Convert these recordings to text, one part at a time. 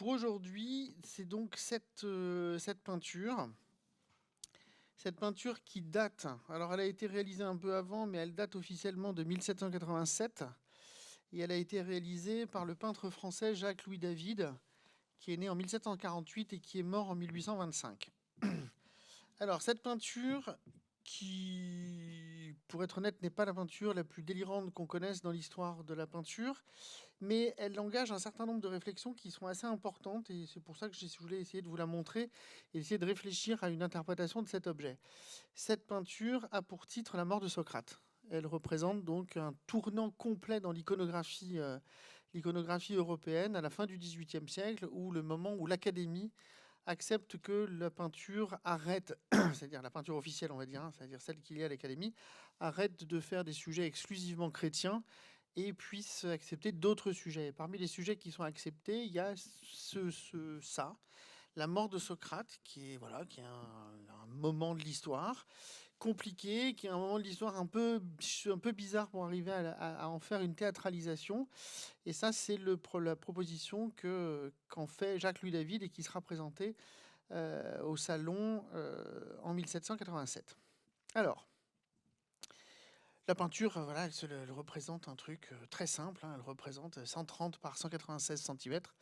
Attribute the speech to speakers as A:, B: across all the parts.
A: pour aujourd'hui, c'est donc cette peinture. Cette peinture qui date, alors elle a été réalisée un peu avant, mais elle date officiellement de 1787. Et elle a été réalisée par le peintre français Jacques-Louis David, qui est né en 1748 et qui est mort en 1825. Alors, cette peinture, qui, pour être honnête, n'est pas la peinture la plus délirante qu'on connaisse dans l'histoire de la peinture, mais elle engage un certain nombre de réflexions qui sont assez importantes, et c'est pour ça que je voulais essayer de vous la montrer et essayer de réfléchir à une interprétation de cet objet. Cette peinture a pour titre La mort de Socrate. Elle représente donc un tournant complet dans l'iconographie européenne à la fin du XVIIIe siècle, où le moment où l'Académie accepte que la peinture arrête, c'est-à-dire la peinture officielle, on va dire, c'est-à-dire celle qu'il y a à l'Académie, arrête de faire des sujets exclusivement chrétiens et puisse accepter d'autres sujets. Et parmi les sujets qui sont acceptés, il y a ça, la mort de Socrate, qui est, voilà, qui est un moment de l'histoire compliqué, qui est un moment de l'histoire un peu bizarre pour arriver à en faire une théâtralisation. Et ça, c'est la proposition qu'en fait Jacques-Louis David et qui sera présentée au Salon en 1787. Alors, la peinture, voilà, elle représente un truc très simple, hein. Elle représente 130 par 196 centimètres.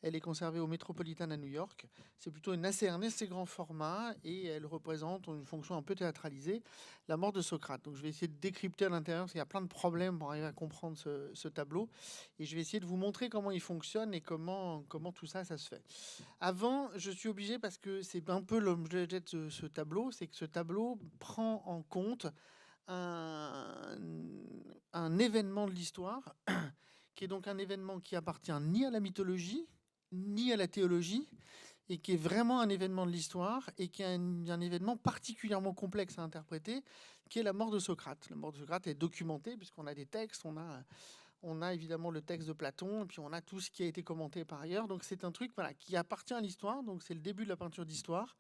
A: Elle est conservée au Metropolitan à New York. C'est plutôt un assez grand format et elle représente une fonction un peu théâtralisée, la mort de Socrate. Donc je vais essayer de décrypter à l'intérieur, parce qu'il y a plein de problèmes pour arriver à comprendre ce tableau. Et je vais essayer de vous montrer comment il fonctionne et comment tout ça se fait. Avant, je suis obligé, parce que c'est un peu l'objet de ce tableau, c'est que ce tableau prend en compte un, un événement de l'histoire, qui est donc un événement qui appartient ni à la mythologie, ni à la théologie, et qui est vraiment un événement de l'histoire, et qui est un événement particulièrement complexe à interpréter, qui est la mort de Socrate. La mort de Socrate est documentée, puisqu'on a des textes, on a évidemment le texte de Platon, et puis on a tout ce qui a été commenté par ailleurs. Donc c'est un truc, voilà, qui appartient à l'histoire, donc c'est le début de la peinture d'histoire.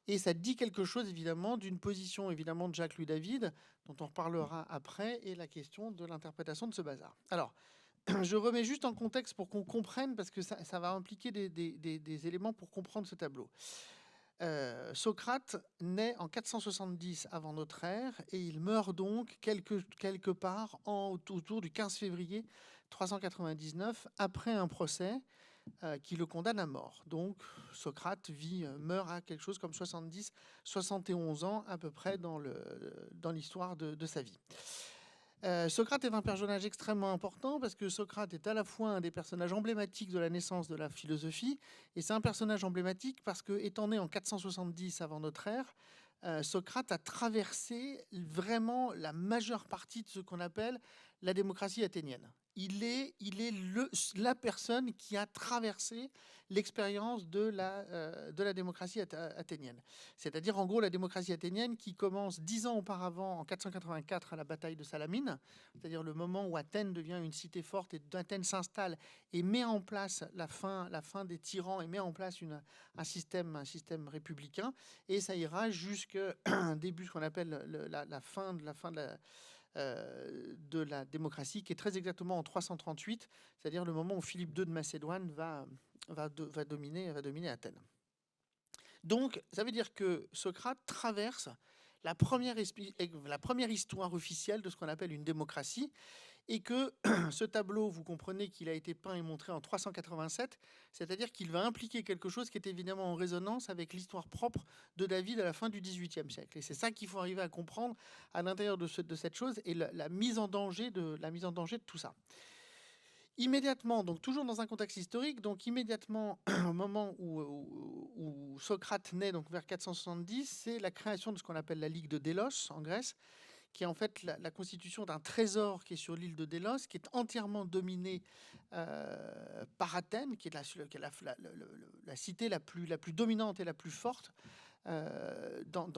A: Et ça dit quelque chose, évidemment, d'une position, évidemment, de Jacques-Louis David, dont on reparlera après, et la question de l'interprétation de ce bazar. Alors, je remets juste en contexte pour qu'on comprenne, parce que ça va impliquer des éléments pour comprendre ce tableau. Socrate naît en 470 avant notre ère, et il meurt donc quelque part autour du 15 février 399, après un procès qui le condamne à mort. Donc Socrate meurt à quelque chose comme 70, 71 ans à peu près dans l'histoire de sa vie. Socrate est un personnage extrêmement important, parce que Socrate est à la fois un des personnages emblématiques de la naissance de la philosophie, et c'est un personnage emblématique parce que, étant né en 470 avant notre ère, Socrate a traversé vraiment la majeure partie de ce qu'on appelle la démocratie athénienne. Il est la personne qui a traversé l'expérience de la démocratie athénienne. C'est-à-dire, en gros, la démocratie athénienne qui commence 10 ans auparavant, en 484, à la bataille de Salamine, c'est-à-dire le moment où Athènes devient une cité forte et d'Athènes s'installe et met en place la fin des tyrans et met en place un système républicain. Et ça ira jusqu'au début, ce qu'on appelle la fin de la démocratie, qui est très exactement en 338, c'est-à-dire le moment où Philippe II de Macédoine va dominer Athènes. Donc, ça veut dire que Socrate traverse la première histoire officielle de ce qu'on appelle une démocratie, et que ce tableau, vous comprenez qu'il a été peint et montré en 387, c'est-à-dire qu'il va impliquer quelque chose qui est évidemment en résonance avec l'histoire propre de David à la fin du XVIIIe siècle. Et c'est ça qu'il faut arriver à comprendre à l'intérieur de cette chose, et la mise en danger de tout ça. Immédiatement, donc toujours dans un contexte historique, donc immédiatement au moment où Socrate naît, donc vers 470, c'est la création de ce qu'on appelle la Ligue de Délos en Grèce, qui est en fait la constitution d'un trésor qui est sur l'île de Délos, qui est entièrement dominée par Athènes, qui est la cité la plus dominante et la plus forte dans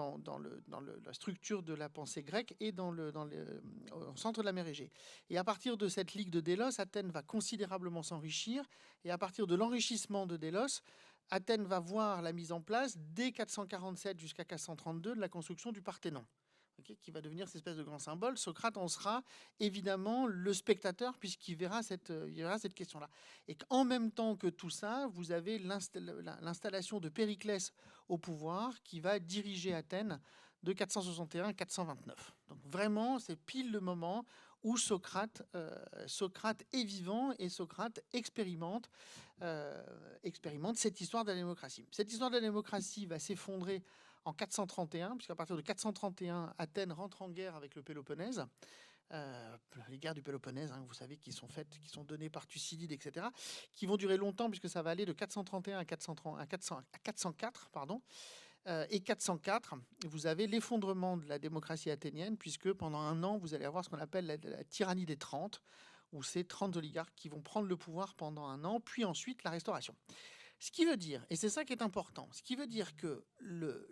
A: la structure de la pensée grecque et au centre de la mer Égée. Et à partir de cette ligue de Délos, Athènes va considérablement s'enrichir. Et à partir de l'enrichissement de Délos, Athènes va voir la mise en place, dès 447 jusqu'à 432, de la construction du Parthénon. okay, qui va devenir cette espèce de grand symbole. Socrate en sera évidemment le spectateur, puisqu'il verra cette question-là. Et qu'en même temps que tout ça, vous avez l'installation de Périclès au pouvoir, qui va diriger Athènes de 461 à 429. Donc vraiment, c'est pile le moment où Socrate est vivant et Socrate expérimente cette histoire de la démocratie. Cette histoire de la démocratie va s'effondrer en 431, puisqu'à partir de 431, Athènes rentre en guerre avec le Péloponnèse. Les guerres du Péloponnèse, hein, vous savez, qui sont données par Thucydide, etc., qui vont durer longtemps, puisque ça va aller de 431 à 404, pardon. Et 404, vous avez l'effondrement de la démocratie athénienne, puisque pendant un an, vous allez avoir ce qu'on appelle la tyrannie des 30, où c'est 30 oligarques qui vont prendre le pouvoir pendant un an, puis ensuite la restauration. Ce qui veut dire, et c'est ça qui est important, ce qui veut dire que le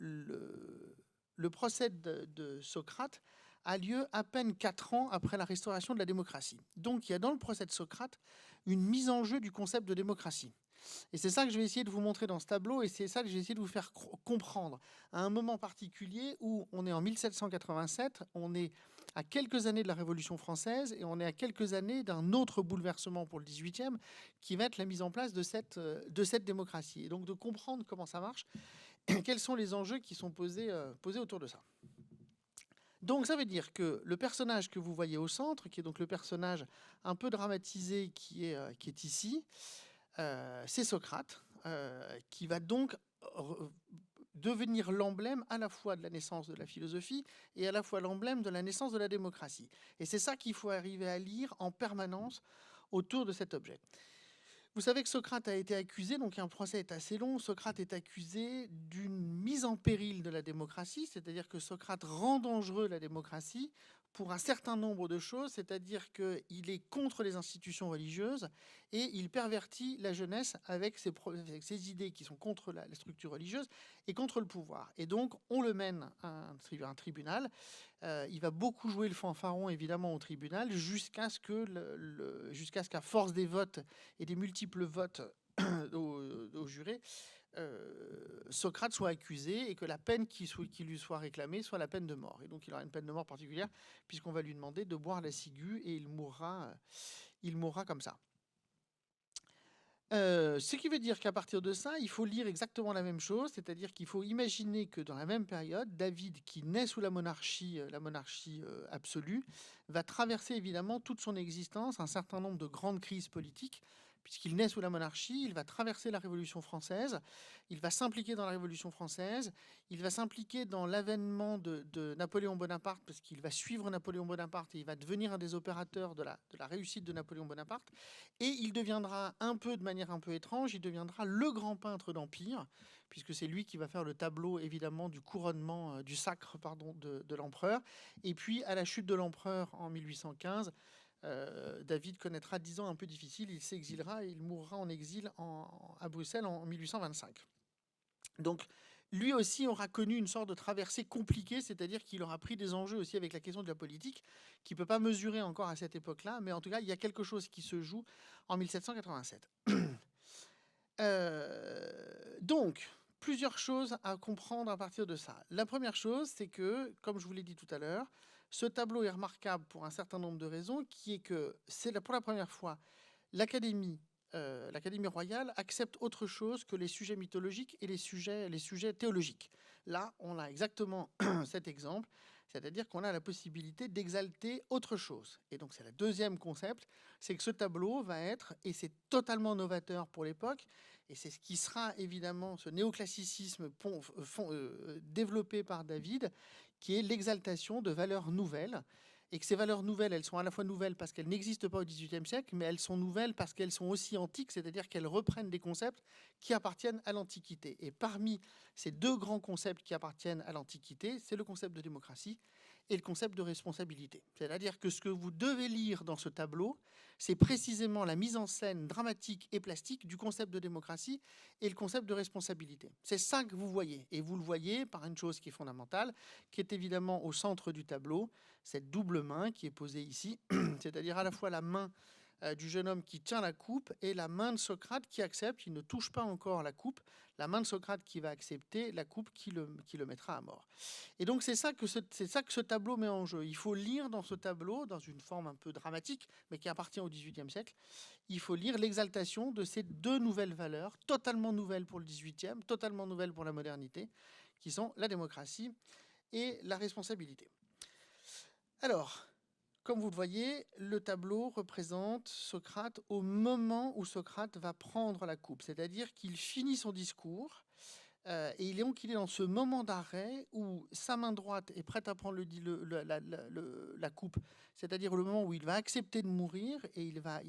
A: procès de Socrate a lieu à peine 4 ans après la restauration de la démocratie. Donc il y a dans le procès de Socrate une mise en jeu du concept de démocratie. Et c'est ça que je vais essayer de vous montrer dans ce tableau, et c'est ça que je vais essayer de vous faire comprendre à un moment particulier où on est en 1787, on est à quelques années de la Révolution française, et on est à quelques années d'un autre bouleversement pour le 18e, qui va être la mise en place de cette démocratie. Et donc de comprendre comment ça marche, quels sont les enjeux qui sont posés autour de ça. Donc ça veut dire que le personnage que vous voyez au centre, qui est donc le personnage un peu dramatisé qui est ici, c'est Socrate, qui va donc devenir l'emblème à la fois de la naissance de la philosophie et à la fois l'emblème de la naissance de la démocratie. Et c'est ça qu'il faut arriver à lire en permanence autour de cet objet. Vous savez que Socrate a été accusé, donc un procès est assez long, Socrate est accusé d'une mise en péril de la démocratie, c'est-à-dire que Socrate rend dangereux la démocratie pour un certain nombre de choses, c'est-à-dire qu'il est contre les institutions religieuses et il pervertit la jeunesse avec ses idées qui sont contre la structure religieuse et contre le pouvoir. Et donc on le mène à un tribunal. Il va beaucoup jouer le fanfaron, évidemment, au tribunal, jusqu'à ce qu'à force des votes et des multiples votes au juré, Socrate soit accusé et que la peine qui lui soit réclamée soit la peine de mort. Et donc il aura une peine de mort particulière, puisqu'on va lui demander de boire la ciguë, et il mourra comme ça. Ce qui veut dire qu'à partir de ça, il faut lire exactement la même chose, c'est-à-dire qu'il faut imaginer que dans la même période, David, qui naît sous la monarchie absolue, va traverser évidemment toute son existence un certain nombre de grandes crises politiques, puisqu'il naît sous la monarchie, il va traverser la Révolution française, il va s'impliquer dans la Révolution française, il va s'impliquer dans l'avènement de Napoléon Bonaparte, parce qu'il va suivre Napoléon Bonaparte et il va devenir un des opérateurs de la réussite de Napoléon Bonaparte. Et il deviendra de manière un peu étrange, il deviendra le grand peintre d'Empire, puisque c'est lui qui va faire le tableau, évidemment, du couronnement, du sacre, pardon, de l'empereur. Et puis, à la chute de l'empereur en 1815, David connaîtra 10 ans un peu difficiles, il s'exilera et il mourra en exil à Bruxelles en 1825. Donc, lui aussi aura connu une sorte de traversée compliquée, c'est-à-dire qu'il aura pris des enjeux aussi avec la question de la politique, qu'il ne peut pas mesurer encore à cette époque-là, mais en tout cas, il y a quelque chose qui se joue en 1787. Donc, plusieurs choses à comprendre à partir de ça. La première chose, c'est que, comme je vous l'ai dit tout à l'heure, ce tableau est remarquable pour un certain nombre de raisons, qui est que c'est pour la première fois l'Académie royale accepte autre chose que les sujets mythologiques et les sujets théologiques. Là, on a exactement cet exemple, c'est-à-dire qu'on a la possibilité d'exalter autre chose. Et donc c'est le deuxième concept, c'est que ce tableau va être, et c'est totalement novateur pour l'époque, et c'est ce qui sera évidemment ce néoclassicisme développé par David, qui est l'exaltation de valeurs nouvelles, et que ces valeurs nouvelles, elles sont à la fois nouvelles parce qu'elles n'existent pas au XVIIIe siècle, mais elles sont nouvelles parce qu'elles sont aussi antiques, c'est-à-dire qu'elles reprennent des concepts qui appartiennent à l'Antiquité. Et parmi ces deux grands concepts qui appartiennent à l'Antiquité, c'est le concept de démocratie et le concept de responsabilité. C'est-à-dire que ce que vous devez lire dans ce tableau, c'est précisément la mise en scène dramatique et plastique du concept de démocratie et le concept de responsabilité. C'est ça que vous voyez. Et vous le voyez par une chose qui est fondamentale, qui est évidemment au centre du tableau, cette double main qui est posée ici, c'est-à-dire à la fois la main du jeune homme qui tient la coupe et la main de Socrate qui accepte, il ne touche pas encore la coupe, la main de Socrate qui va accepter la coupe qui le mettra à mort. Et donc c'est ça que ce tableau met en jeu. Il faut lire dans ce tableau, dans une forme un peu dramatique, mais qui appartient au XVIIIe siècle, il faut lire l'exaltation de ces deux nouvelles valeurs, totalement nouvelles pour le XVIIIe, totalement nouvelles pour la modernité, qui sont la démocratie et la responsabilité. Alors, comme vous le voyez, le tableau représente Socrate au moment où Socrate va prendre la coupe, c'est-à-dire qu'il finit son discours, et il est dans ce moment d'arrêt où sa main droite est prête à prendre la coupe, c'est-à-dire le moment où il va accepter de mourir et il va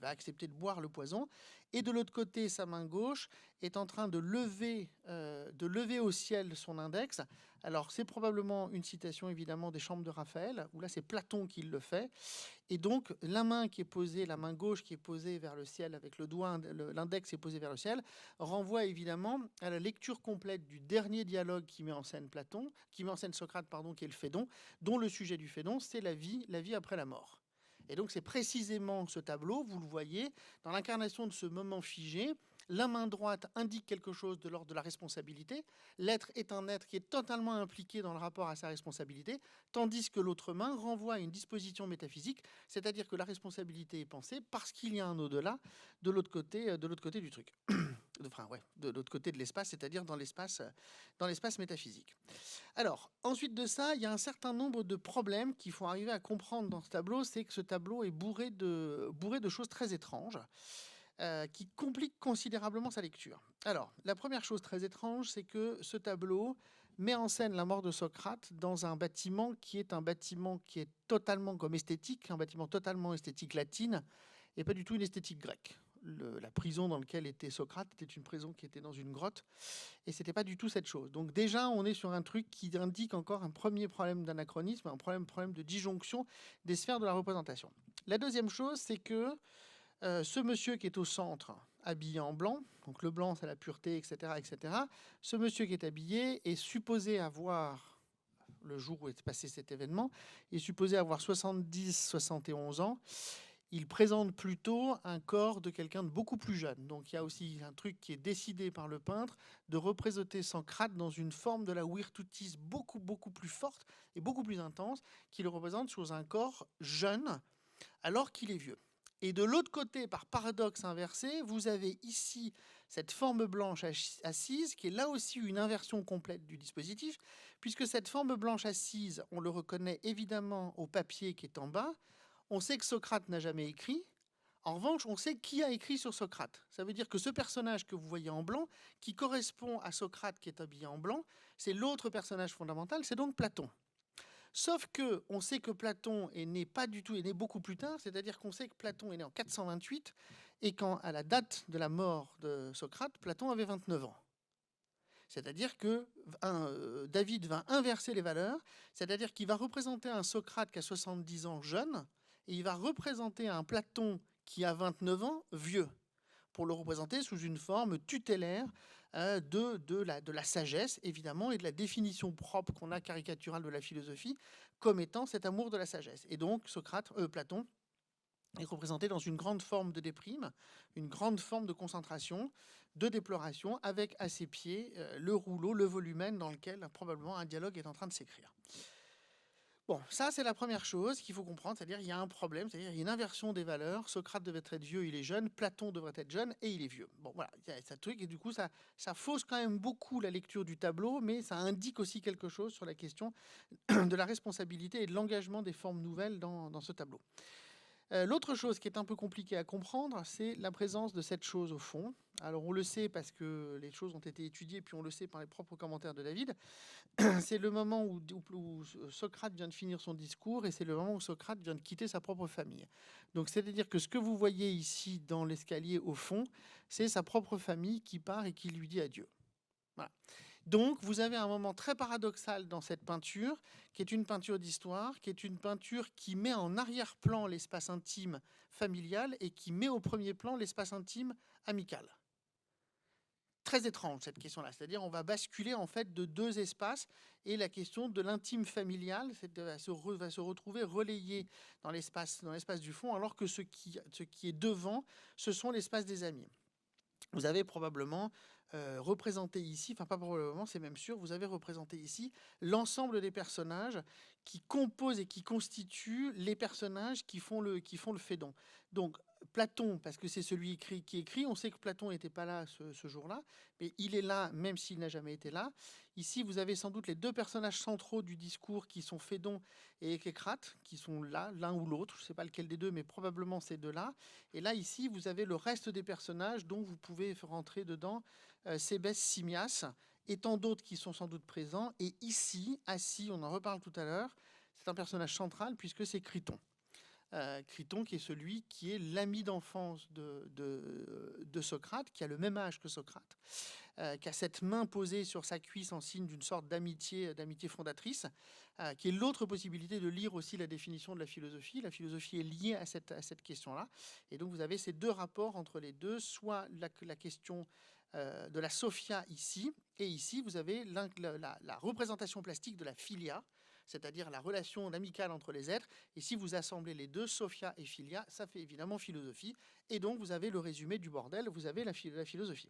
A: accepter de boire le poison. Et de l'autre côté, sa main gauche est en train de lever au ciel son index. Alors c'est probablement une citation évidemment des Chambres de Raphaël, où là c'est Platon qui le fait. Et donc la main gauche qui est posée vers le ciel avec le doigt, l'index est posé vers le ciel, renvoie évidemment à la lecture complète du dernier dialogue qui met en scène Socrate, qui est le Phédon, dont le sujet du Phédon, c'est la vie après la mort. Et donc c'est précisément ce tableau, vous le voyez, dans l'incarnation de ce moment figé. La main droite indique quelque chose de l'ordre de la responsabilité. L'être est un être qui est totalement impliqué dans le rapport à sa responsabilité, tandis que l'autre main renvoie à une disposition métaphysique, c'est-à-dire que la responsabilité est pensée parce qu'il y a un au-delà de l'autre côté du truc. De l'autre côté de l'espace, c'est-à-dire dans l'espace métaphysique. Alors, ensuite de ça, il y a un certain nombre de problèmes qu'il faut arriver à comprendre dans ce tableau. C'est que ce tableau est bourré de choses très étranges qui compliquent considérablement sa lecture. Alors, la première chose très étrange, c'est que ce tableau met en scène la mort de Socrate dans un bâtiment qui est totalement comme esthétique, un bâtiment totalement esthétique latine, et pas du tout une esthétique grecque. La prison dans laquelle était Socrate était une prison qui était dans une grotte, et c'était pas du tout cette chose. Donc déjà, on est sur un truc qui indique encore un premier problème d'anachronisme, un problème de disjonction des sphères de la représentation. La deuxième chose, c'est que ce monsieur qui est au centre, habillé en blanc, donc le blanc c'est la pureté, etc., etc., ce monsieur qui est habillé est supposé avoir, le jour où est passé cet événement, est supposé avoir 70-71 ans. Il présente plutôt un corps de quelqu'un de beaucoup plus jeune. Donc il y a aussi un truc qui est décidé par le peintre de représenter Socrate dans une forme de la virtutis beaucoup, beaucoup plus forte et beaucoup plus intense, qui le représente sous un corps jeune alors qu'il est vieux. Et de l'autre côté, par paradoxe inversé, vous avez ici cette forme blanche assise, qui est là aussi une inversion complète du dispositif, puisque cette forme blanche assise, on le reconnaît évidemment au papier qui est en bas. On sait que Socrate n'a jamais écrit. En revanche, on sait qui a écrit sur Socrate. Ça veut dire que ce personnage que vous voyez en blanc, qui correspond à Socrate qui est habillé en blanc, c'est l'autre personnage fondamental, c'est donc Platon. Sauf que on sait que Platon est né beaucoup plus tard, c'est-à-dire qu'on sait que Platon est né en 428 et à la date de la mort de Socrate, Platon avait 29 ans. C'est-à-dire que David va inverser les valeurs, c'est-à-dire qu'il va représenter un Socrate qui a 70 ans jeune et il va représenter un Platon qui a 29 ans vieux, pour le représenter sous une forme tutélaire de la sagesse, évidemment, et de la définition propre qu'on a caricaturale de la philosophie, comme étant cet amour de la sagesse. Et donc, Platon est représenté dans une grande forme de déprime, une grande forme de concentration, de déploration, avec à ses pieds le rouleau, le volumen dans lequel probablement un dialogue est en train de s'écrire. Bon, ça c'est la première chose qu'il faut comprendre, c'est-à-dire il y a un problème, c'est-à-dire il y a une inversion des valeurs. Socrate devait être vieux, il est jeune. Platon devrait être jeune et il est vieux. Bon, voilà, il y a ce truc et du coup ça fausse quand même beaucoup la lecture du tableau, mais ça indique aussi quelque chose sur la question de la responsabilité et de l'engagement des formes nouvelles dans ce tableau. L'autre chose qui est un peu compliquée à comprendre, c'est la présence de cette chose au fond. Alors on le sait parce que les choses ont été étudiées, puis on le sait par les propres commentaires de David. C'est le moment où Socrate vient de finir son discours et c'est le moment où Socrate vient de quitter sa propre famille. Donc c'est-à-dire que ce que vous voyez ici dans l'escalier au fond, c'est sa propre famille qui part et qui lui dit adieu. Voilà. Donc vous avez un moment très paradoxal dans cette peinture, qui est une peinture d'histoire, qui est une peinture qui met en arrière-plan l'espace intime familial et qui met au premier plan l'espace intime amical. très étrange, cette question-là. C'est-à-dire, on va basculer en fait de deux espaces et la question de l'intime familial va se retrouver relayée dans l'espace du fond, alors que ce qui est devant, ce sont l'espace des amis. Vous avez probablement représenté ici, enfin pas probablement, c'est même sûr, vous avez représenté ici l'ensemble des personnages qui composent et qui constituent les personnages qui font le Phédon. Donc Platon, parce que c'est celui qui écrit, on sait que Platon n'était pas là ce jour-là, mais il est là même s'il n'a jamais été là. Ici, vous avez sans doute les deux personnages centraux du discours qui sont Phédon et Échécrate, qui sont là, l'un ou l'autre, je ne sais pas lequel des deux, mais probablement ces deux-là. Et là, ici, vous avez le reste des personnages dont vous pouvez rentrer dedans, Sébès, Simias, et tant d'autres qui sont sans doute présents. Et ici, assis, on en reparle tout à l'heure, c'est un personnage central puisque c'est Criton. Criton qui est celui qui est l'ami d'enfance de Socrate, qui a le même âge que Socrate, qui a cette main posée sur sa cuisse en signe d'une sorte d'amitié fondatrice, qui est l'autre possibilité de lire aussi la définition de la philosophie. La philosophie est liée à cette question-là. Et donc vous avez ces deux rapports entre les deux, soit la question de la Sophia ici, et ici vous avez la représentation plastique de la philia, c'est-à-dire la relation amicale entre les êtres. Et si vous assemblez les deux, Sophia et Philia, ça fait évidemment philosophie. Et donc, vous avez le résumé du bordel, vous avez la philosophie.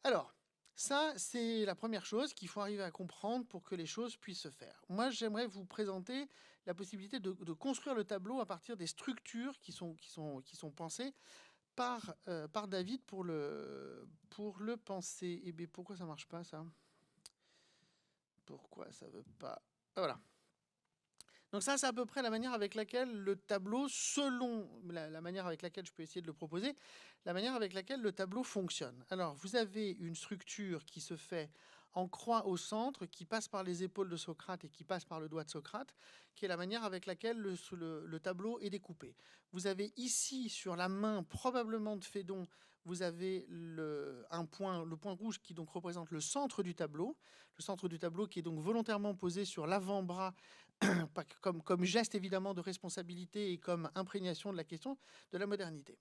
A: Alors, ça, c'est la première chose qu'il faut arriver à comprendre pour que les choses puissent se faire. Moi, j'aimerais vous présenter la possibilité de construire le tableau à partir des structures qui sont pensées par David pour le penser. Eh bien, pourquoi ça ne marche pas, ça? Pourquoi ça ne veut pas? Voilà. Donc ça, c'est à peu près la manière avec laquelle le tableau, selon la manière avec laquelle je peux essayer de le proposer, la manière avec laquelle le tableau fonctionne. Alors, vous avez une structure qui se fait en croix au centre, qui passe par les épaules de Socrate et qui passe par le doigt de Socrate, qui est la manière avec laquelle le tableau est découpé. Vous avez ici, sur la main, probablement de Phédon, vous avez le point rouge qui donc représente le centre du tableau qui est donc volontairement posé sur l'avant-bras comme geste évidemment de responsabilité et comme imprégnation de la question de la modernité.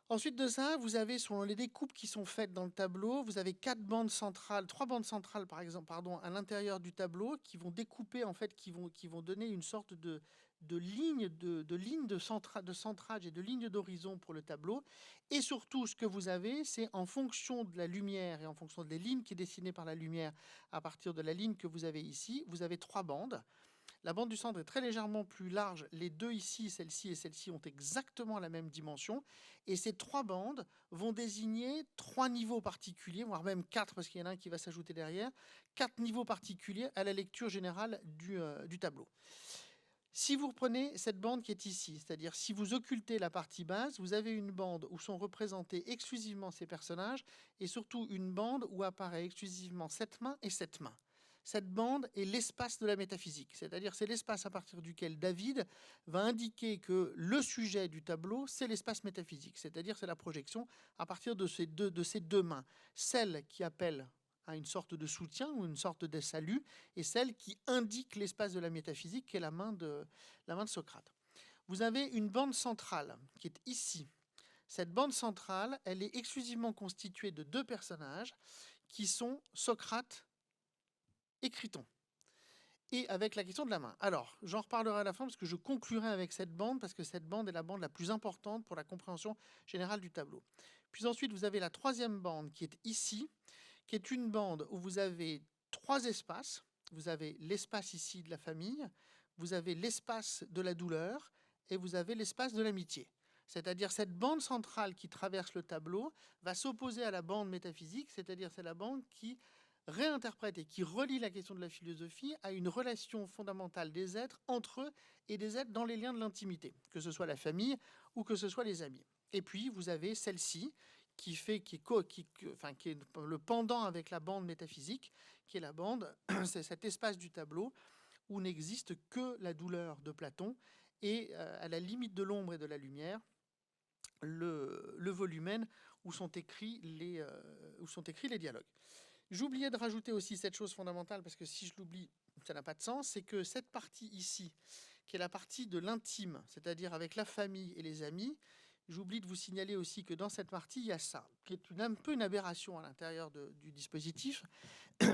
A: Ensuite de ça, vous avez, selon les découpes qui sont faites dans le tableau, vous avez trois bandes centrales par exemple, à l'intérieur du tableau qui vont découper, en fait, qui vont donner une sorte de ligne de centrage et de ligne d'horizon pour le tableau. Et surtout, ce que vous avez, c'est en fonction de la lumière et en fonction des lignes qui est dessinée par la lumière à partir de la ligne que vous avez ici, vous avez trois bandes. La bande du centre est très légèrement plus large. Les deux ici, celle-ci et celle-ci, ont exactement la même dimension. Et ces trois bandes vont désigner trois niveaux particuliers, voire même quatre, parce qu'il y en a un qui va s'ajouter derrière, quatre niveaux particuliers à la lecture générale du tableau. Si vous reprenez cette bande qui est ici, c'est-à-dire si vous occultez la partie basse, vous avez une bande où sont représentés exclusivement ces personnages et surtout une bande où apparaît exclusivement cette main et cette main. Cette bande est l'espace de la métaphysique, c'est-à-dire c'est l'espace à partir duquel David va indiquer que le sujet du tableau, c'est l'espace métaphysique, c'est-à-dire c'est la projection à partir de ces deux mains, celle qui appelle à une sorte de soutien ou une sorte de salut, et celle qui indique l'espace de la métaphysique, qui est la main de Socrate. Vous avez une bande centrale qui est ici. Cette bande centrale, elle est exclusivement constituée de deux personnages qui sont Socrate et Criton. Et avec la question de la main. Alors, j'en reparlerai à la fin parce que je conclurai avec cette bande, parce que cette bande est la bande la plus importante pour la compréhension générale du tableau. Puis ensuite, vous avez la troisième bande qui est ici, qui est une bande où vous avez trois espaces. Vous avez l'espace ici de la famille, vous avez l'espace de la douleur et vous avez l'espace de l'amitié. C'est-à-dire cette bande centrale qui traverse le tableau va s'opposer à la bande métaphysique, c'est-à-dire c'est la bande qui réinterprète et qui relie la question de la philosophie à une relation fondamentale des êtres entre eux et des êtres dans les liens de l'intimité, que ce soit la famille ou que ce soit les amis. Et puis vous avez celle-ci qui est le pendant avec la bande métaphysique, qui est la bande, c'est cet espace du tableau où n'existe que la douleur de Platon et à la limite de l'ombre et de la lumière, le volumen où sont écrits les dialogues. J'oubliais de rajouter aussi cette chose fondamentale, parce que si je l'oublie, ça n'a pas de sens, c'est que cette partie ici, qui est la partie de l'intime, c'est-à-dire avec la famille et les amis, j'oublie de vous signaler aussi que dans cette partie, il y a ça, qui est un peu une aberration à l'intérieur du dispositif,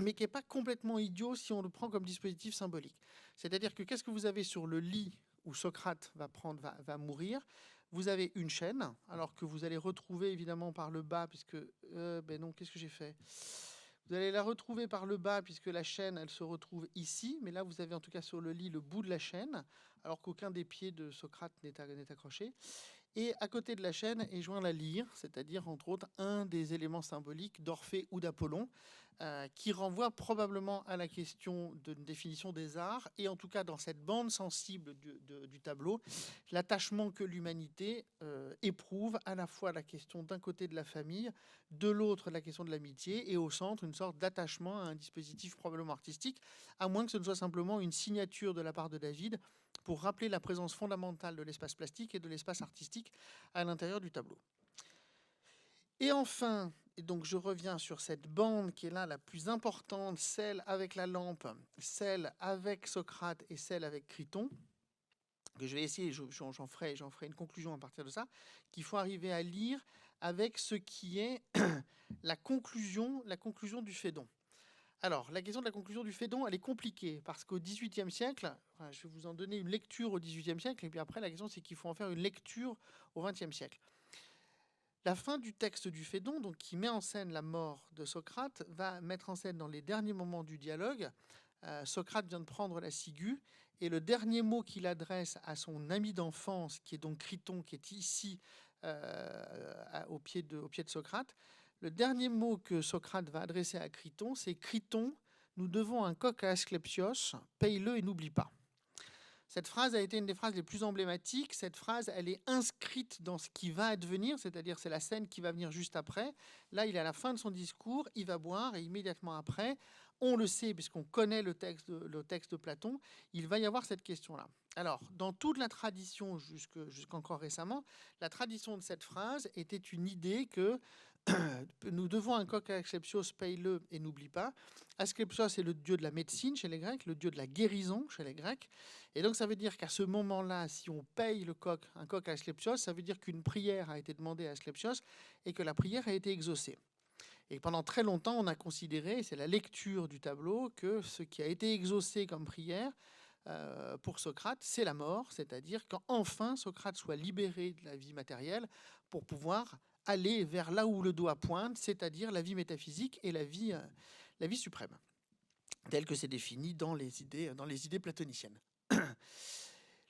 A: mais qui n'est pas complètement idiot si on le prend comme dispositif symbolique. C'est-à-dire que qu'est-ce que vous avez sur le lit où Socrate va mourir? Vous avez une chaîne, alors que vous allez retrouver évidemment par le bas, puisque... ben non, qu'est-ce que j'ai fait? Vous allez la retrouver par le bas, puisque la chaîne, elle se retrouve ici, mais là, vous avez en tout cas sur le lit le bout de la chaîne, alors qu'aucun des pieds de Socrate n'est accroché. Et à côté de la chaîne est joint la lyre, c'est-à-dire entre autres un des éléments symboliques d'Orphée ou d'Apollon, qui renvoie probablement à la question d'une définition des arts, et en tout cas dans cette bande sensible du tableau, l'attachement que l'humanité éprouve à la fois la question d'un côté de la famille, de l'autre la question de l'amitié, et au centre une sorte d'attachement à un dispositif probablement artistique, à moins que ce ne soit simplement une signature de la part de David pour rappeler la présence fondamentale de l'espace plastique et de l'espace artistique à l'intérieur du tableau. Et enfin, et donc je reviens sur cette bande qui est là la plus importante, celle avec la lampe, celle avec Socrate et celle avec Criton, que je vais essayer, j'en ferai une conclusion à partir de ça, qu'il faut arriver à lire avec ce qui est la conclusion du Phédon. Alors, la question de la conclusion du Phédon, elle est compliquée, parce qu'au XVIIIe siècle, enfin, je vais vous en donner une lecture au XVIIIe siècle, et puis après, la question, c'est qu'il faut en faire une lecture au XXe siècle. La fin du texte du Phédon, donc, qui met en scène la mort de Socrate, va mettre en scène dans les derniers moments du dialogue. Socrate vient de prendre la ciguë, et le dernier mot qu'il adresse à son ami d'enfance, qui est donc Criton, qui est ici au pied de Socrate, le dernier mot que Socrate va adresser à Criton, c'est « Criton, nous devons un coq à Asclépios, paye-le et n'oublie pas ». Cette phrase a été une des phrases les plus emblématiques. Cette phrase, elle est inscrite dans ce qui va advenir, c'est-à-dire c'est la scène qui va venir juste après. Là, il est à la fin de son discours, il va boire, et immédiatement après, on le sait, puisqu'on connaît le texte de Platon, il va y avoir cette question-là. Alors, dans toute la tradition, jusqu'encore récemment, la tradition de cette phrase était une idée que nous devons un coq à Asclépios, paye-le et n'oublie pas. Asclépios est le dieu de la médecine chez les Grecs, le dieu de la guérison chez les Grecs. Et donc, ça veut dire qu'à ce moment-là, si on paye un coq à Asclépios, ça veut dire qu'une prière a été demandée à Asclépios et que la prière a été exaucée. Et pendant très longtemps, on a considéré, c'est la lecture du tableau, que ce qui a été exaucé comme prière pour Socrate, c'est la mort, c'est-à-dire qu'enfin Socrate soit libéré de la vie matérielle pour pouvoir aller vers là où le doigt pointe, c'est-à-dire la vie métaphysique et la vie suprême, telle que c'est défini dans les idées platoniciennes.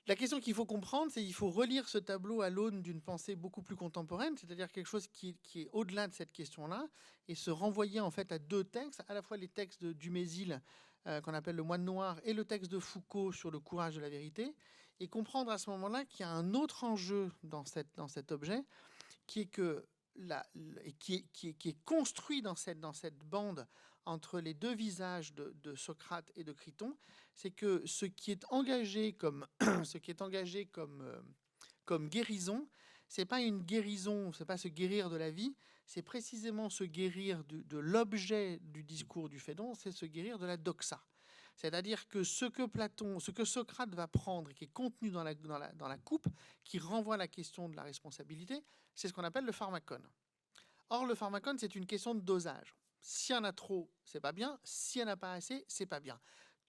A: La question qu'il faut comprendre, c'est qu'il faut relire ce tableau à l'aune d'une pensée beaucoup plus contemporaine, c'est-à-dire quelque chose qui est au-delà de cette question-là, et se renvoyer en fait à deux textes, à la fois les textes de Dumézil, qu'on appelle le Moine Noir, et le texte de Foucault sur le courage de la vérité, et comprendre à ce moment-là qu'il y a un autre enjeu dans cet objet, qui est qui est construit dans cette bande entre les deux visages de Socrate et de Criton, c'est que ce qui est engagé comme guérison, c'est pas une guérison, c'est pas se guérir de la vie, c'est précisément se guérir de l'objet du discours du Phédon, c'est se guérir de la doxa. C'est-à-dire que ce que Socrate va prendre, qui est contenu dans la coupe, qui renvoie à la question de la responsabilité, c'est ce qu'on appelle le pharmacone. Or, le pharmacone, c'est une question de dosage. S'il y en a trop, c'est pas bien. S'il n'y en a pas assez, c'est pas bien.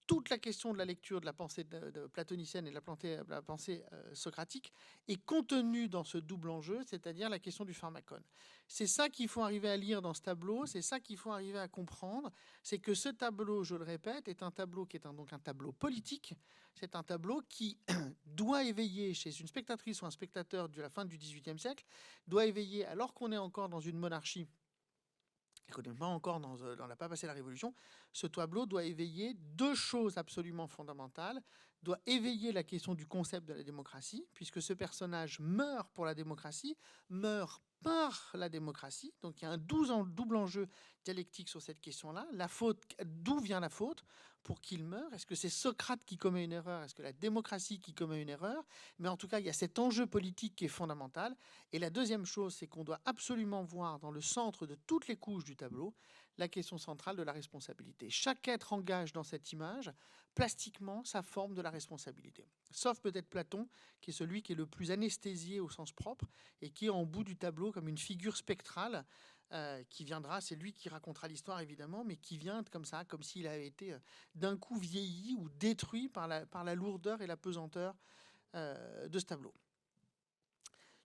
A: Toute la question de la lecture de la pensée platonicienne et de la pensée socratique est contenue dans ce double enjeu, c'est-à-dire la question du pharmacone. C'est ça qu'il faut arriver à lire dans ce tableau, c'est ça qu'il faut arriver à comprendre, c'est que ce tableau, je le répète, est un tableau qui est donc un tableau politique, c'est un tableau qui doit éveiller chez une spectatrice ou un spectateur de la fin du XVIIIe siècle, doit éveiller, alors qu'on est encore dans une monarchie, et qu'on n'est pas encore on n'a pas passé la Révolution, ce tableau doit éveiller deux choses absolument fondamentales. Doit éveiller la question du concept de la démocratie, puisque ce personnage meurt pour la démocratie, meurt par la démocratie. Donc il y a un double enjeu dialectique sur cette question-là. La faute, d'où vient la faute pour qu'il meure? Est-ce que c'est Socrate qui commet une erreur? Est-ce que la démocratie qui commet une erreur? Mais en tout cas, il y a cet enjeu politique qui est fondamental. Et la deuxième chose, c'est qu'on doit absolument voir dans le centre de toutes les couches du tableau la question centrale de la responsabilité. Chaque être engage dans cette image, plastiquement, sa forme de la responsabilité. Sauf peut-être Platon, qui est celui qui est le plus anesthésié au sens propre, et qui est en bout du tableau comme une figure spectrale, qui viendra, c'est lui qui racontera l'histoire évidemment, mais qui vient comme ça, comme s'il avait été d'un coup vieilli ou détruit par la lourdeur et la pesanteur de ce tableau.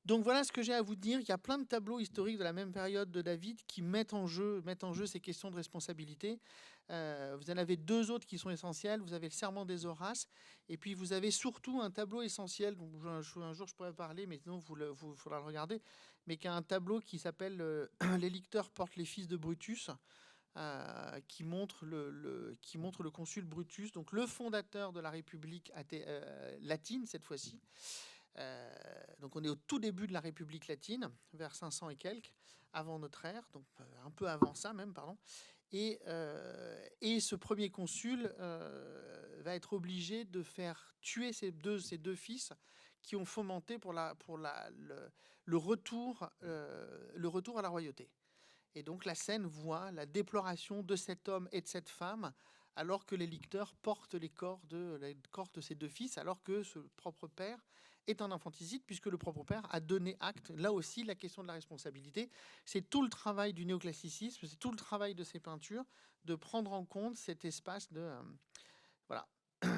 A: Donc voilà ce que j'ai à vous dire. Il y a plein de tableaux historiques de la même période de David qui mettent en jeu ces questions de responsabilité. Vous en avez deux autres qui sont essentiels. Vous avez le Serment des Horaces, et puis vous avez surtout un tableau essentiel, dont un jour je pourrais parler, mais sinon vous faudra le regarder, mais qui a un tableau qui s'appelle Les licteurs portent les fils de Brutus, qui montre le consul Brutus, donc le fondateur de la République latine cette fois-ci. Donc on est au tout début de la République latine, vers 500 et quelques, avant notre ère, donc un peu avant ça même, pardon. Et ce premier consul va être obligé de faire tuer ses deux fils qui ont fomenté le retour à la royauté. Et donc la scène voit la déploration de cet homme et de cette femme, alors que les licteurs portent les corps de ces deux fils, alors que ce propre père est un infanticide, puisque le propre père a donné acte. Là aussi, la question de la responsabilité, c'est tout le travail du néoclassicisme, c'est tout le travail de ces peintures, de prendre en compte cet espace de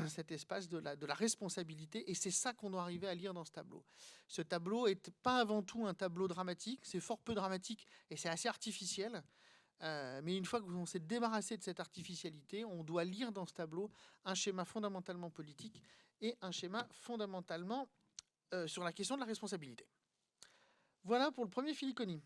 A: cet espace de la responsabilité, et c'est ça qu'on doit arriver à lire dans ce tableau. Ce tableau n'est pas avant tout un tableau dramatique, c'est fort peu dramatique et c'est assez artificiel, mais une fois qu'on s'est débarrassé de cette artificialité, on doit lire dans ce tableau un schéma fondamentalement politique et un schéma fondamentalement sur la question de la responsabilité. Voilà pour le premier Filiconi.